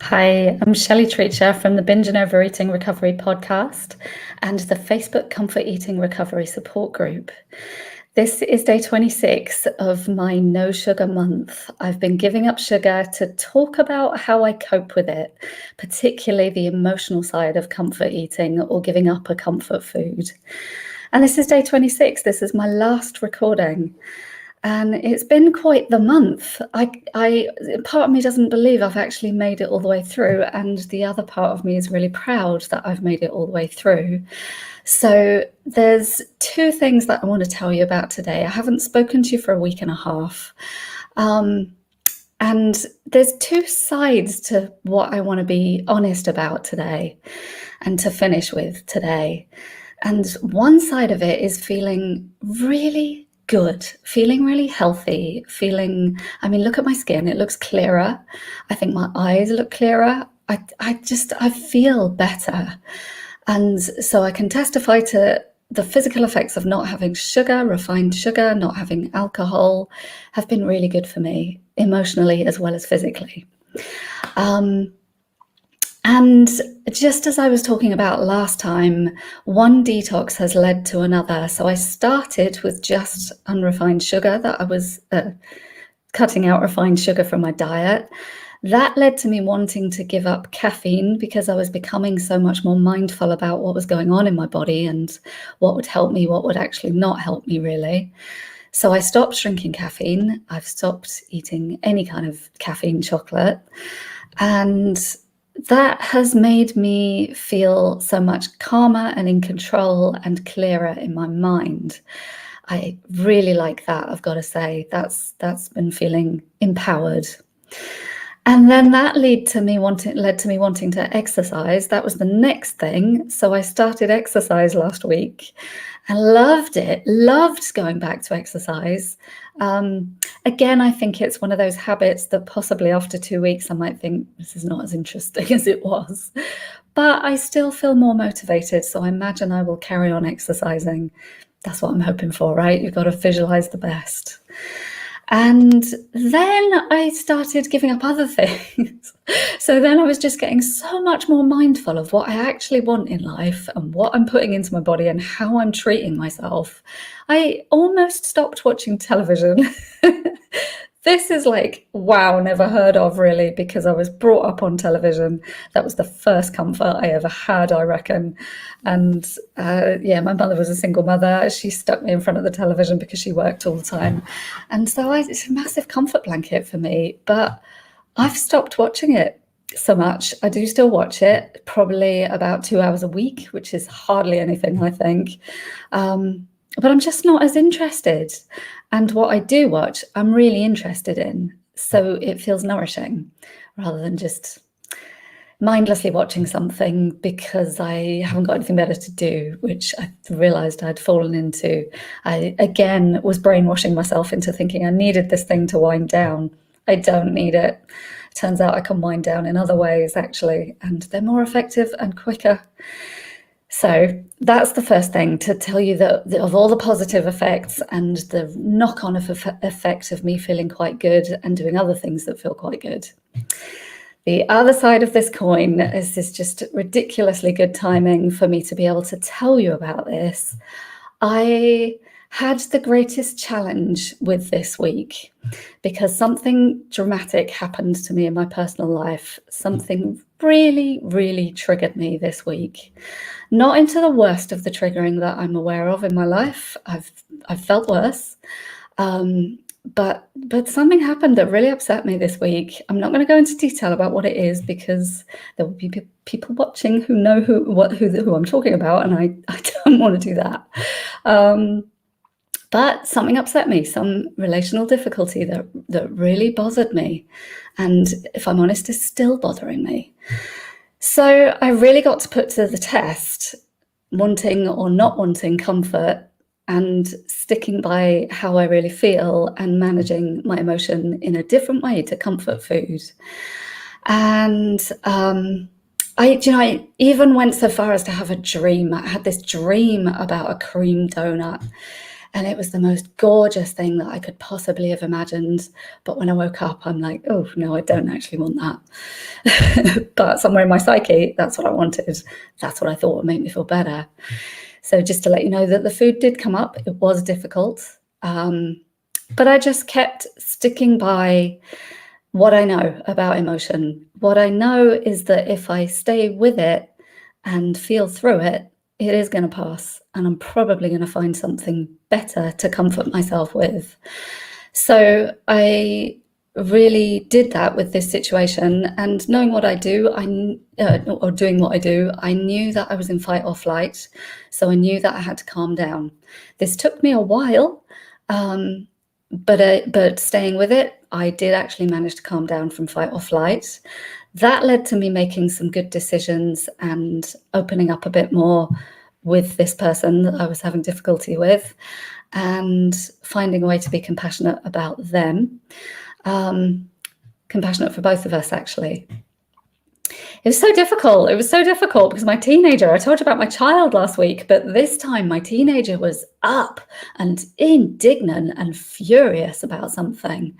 Hi, I'm Shelley Treacher from the Binge and Overeating Recovery podcast and the Facebook Comfort Eating Recovery Support Group. This is day 26 of my no sugar month. I've been giving up sugar to talk about how I cope with it, particularly the emotional side of comfort eating or giving up a comfort food. And this is day 26. This is my last recording. And it's been quite the month. Part of me doesn't believe I've actually made it all the way through, and the other part of me is really proud that I've made it all the way through. So there's two things that I want to tell you about today. I haven't spoken to you for a week and a half. And there's two sides to what I want to be honest about today and to finish with today. And one side of it is feeling really good, feeling really healthy, look at my skin, it looks clearer. I think my eyes look clearer. I feel better. And so I can testify to the physical effects of not having sugar, refined sugar, not having alcohol have been really good for me, emotionally as well as physically. And just as I was talking about last time, one detox has led to another. So I started with just unrefined sugar, that I was cutting out refined sugar from my diet. That led to me wanting to give up caffeine because I was becoming so much more mindful about what was going on in my body and what would help me, what would actually not help me really. So I stopped drinking caffeine. I've stopped eating any kind of caffeine chocolate. And that has made me feel so much calmer and in control and clearer in my mind. I really like that, I've got to say. That's been feeling empowered. And then that led to me wanting to exercise. That was the next thing. So I started exercise last week and loved it, loved going back to exercise. Again, I think it's one of those habits that possibly after 2 weeks, I might think this is not as interesting as it was, but I still feel more motivated. So I imagine I will carry on exercising. That's what I'm hoping for, right? You've got to visualize the best. And then I started giving up other things. So then I was just getting so much more mindful of what I actually want in life and what I'm putting into my body and how I'm treating myself. I almost stopped watching television. This is like, wow, never heard of really, because I was brought up on television. That was the first comfort I ever had, I reckon. And my mother was a single mother. She stuck me in front of the television because she worked all the time. And so it's a massive comfort blanket for me, but I've stopped watching it so much. I do still watch it, probably about 2 hours a week, which is hardly anything, I think. But I'm just not as interested. And what I do watch, I'm really interested in. So it feels nourishing rather than just mindlessly watching something because I haven't got anything better to do, which I realized I'd fallen into. I, again, was brainwashing myself into thinking I needed this thing to wind down. I don't need it. Turns out I can wind down in other ways, actually, and they're more effective and quicker. So that's the first thing, to tell you that of all the positive effects and the knock-on effect of me feeling quite good and doing other things that feel quite good. The other side of this coin is this just ridiculously good timing for me to be able to tell you about this. I had the greatest challenge with this week because something dramatic happened to me in my personal life. Something really, really triggered me this week. Not into the worst of the triggering that I'm aware of in my life. I've felt worse. But something happened that really upset me this week. I'm not going to go into detail about what it is because there will be people watching who know who I'm talking about, and I don't want to do that. But something upset me, some relational difficulty that really bothered me, and if I'm honest, is still bothering me. So I really got to put to the test wanting or not wanting comfort and sticking by how I really feel and managing my emotion in a different way to comfort food. And I even went so far as to have a dream. I had this dream about a cream donut. And it was the most gorgeous thing that I could possibly have imagined. But when I woke up, I'm like, oh, no, I don't actually want that. But somewhere in my psyche, that's what I wanted. That's what I thought would make me feel better. So just to let you know that the food did come up. It was difficult. But I just kept sticking by what I know about emotion. What I know is that if I stay with it and feel through it, it is going to pass, and I'm probably going to find something better to comfort myself with. So I really did that with this situation, and knowing what I do, or doing what I do, I knew that I was in fight or flight, so I knew that I had to calm down. This took me a while, but staying with it, I did actually manage to calm down from fight or flight. That led to me making some good decisions and opening up a bit more with this person that I was having difficulty with, and finding a way to be compassionate about them. Compassionate for both of us, actually. It was so difficult. It was so difficult because my teenager, I told you about my child last week, but this time my teenager was up and indignant and furious about something.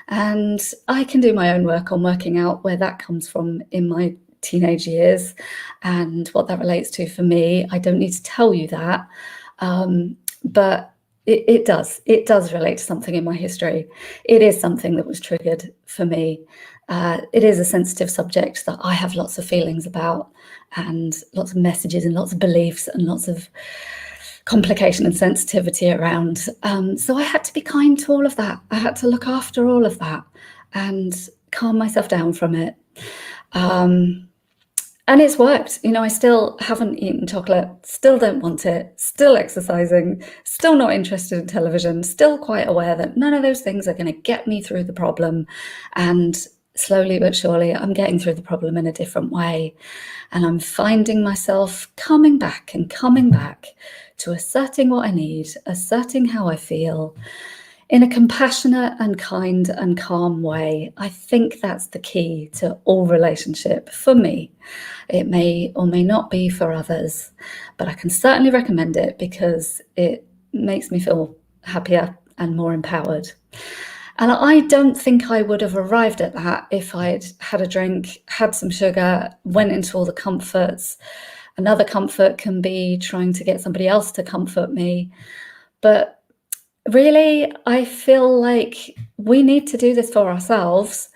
And I can do my own work on working out where that comes from in my teenage years and what that relates to for me. I don't need to tell you that, but it does relate to something in my history. It is something that was triggered for me. It is a sensitive subject that I have lots of feelings about, and lots of messages and lots of beliefs and lots of complication and sensitivity around. So I had to be kind to all of that. I had to look after all of that and calm myself down from it. And it's worked. I still haven't eaten chocolate, still don't want it, still exercising, still not interested in television, still quite aware that none of those things are going to get me through the problem. And slowly but surely, I'm getting through the problem in a different way. And I'm finding myself coming back to asserting what I need, asserting how I feel, in a compassionate and kind and calm way. I think that's the key to all relationship for me. It may or may not be for others, but I can certainly recommend it because it makes me feel happier and more empowered. And I don't think I would have arrived at that if I'd had a drink, had some sugar, went into all the comforts. Another comfort can be trying to get somebody else to comfort me. But really, I feel like we need to do this for ourselves.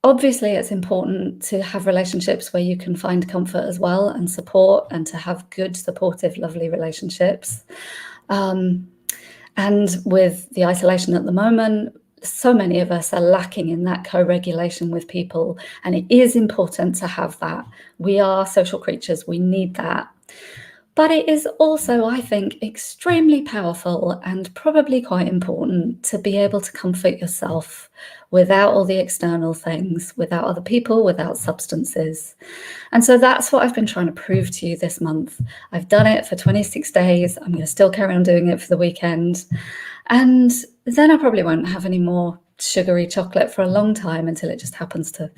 Obviously, it's important to have relationships where you can find comfort as well and support, and to have good, supportive, lovely relationships. And with the isolation at the moment, so many of us are lacking in that co-regulation with people, and it is important to have that. We are social creatures, we need that. But it is also, I think, extremely powerful and probably quite important to be able to comfort yourself without all the external things, without other people, without substances. And so that's what I've been trying to prove to you this month. I've done it for 26 days. I'm going to still carry on doing it for the weekend. And then I probably won't have any more sugary chocolate for a long time, until it just happens to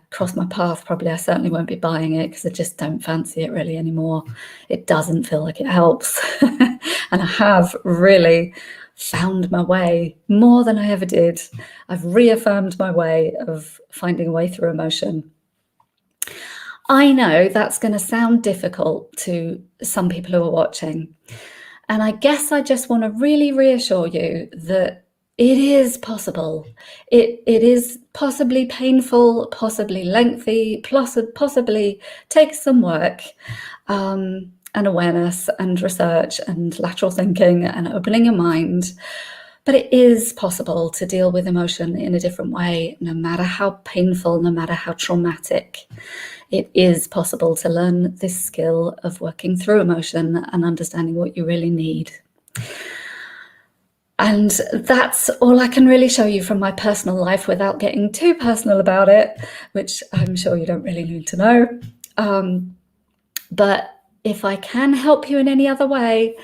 cross my path. Probably I certainly won't be buying it because I just don't fancy it really anymore. It doesn't feel like it helps. And I have really found my way more than I ever did. I've reaffirmed my way of finding a way through emotion. I know that's going to sound difficult to some people who are watching. And I guess I just want to really reassure you that it is possible. It is possibly painful, possibly lengthy, possibly takes some work, and awareness and research and lateral thinking and opening your mind. But it is possible to deal with emotion in a different way, no matter how painful, no matter how traumatic. It is possible to learn this skill of working through emotion and understanding what you really need. And that's all I can really show you from my personal life without getting too personal about it, which I'm sure you don't really need to know. But if I can help you in any other way,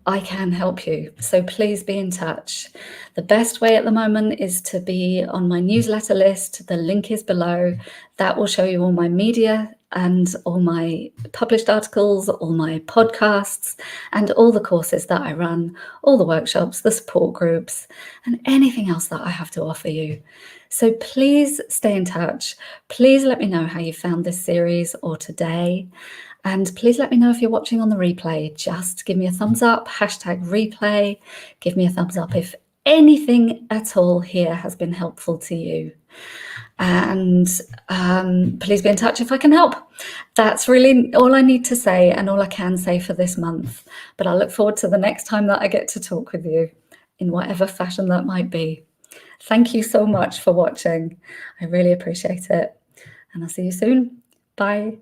I can help you. So please be in touch. The best way at the moment is to be on my newsletter list. The link is below. That will show you all my media and all my published articles, all my podcasts, and all the courses that I run, all the workshops, the support groups, and anything else that I have to offer you. So please stay in touch. Please let me know how you found this series or today. And please let me know if you're watching on the replay. Just give me a thumbs up, #replay. Give me a thumbs up if anything at all here has been helpful to you. And please be in touch if I can help. That's really all I need to say and all I can say for this month. But I look forward to the next time that I get to talk with you in whatever fashion that might be. Thank you so much for watching. I really appreciate it. And I'll see you soon. Bye.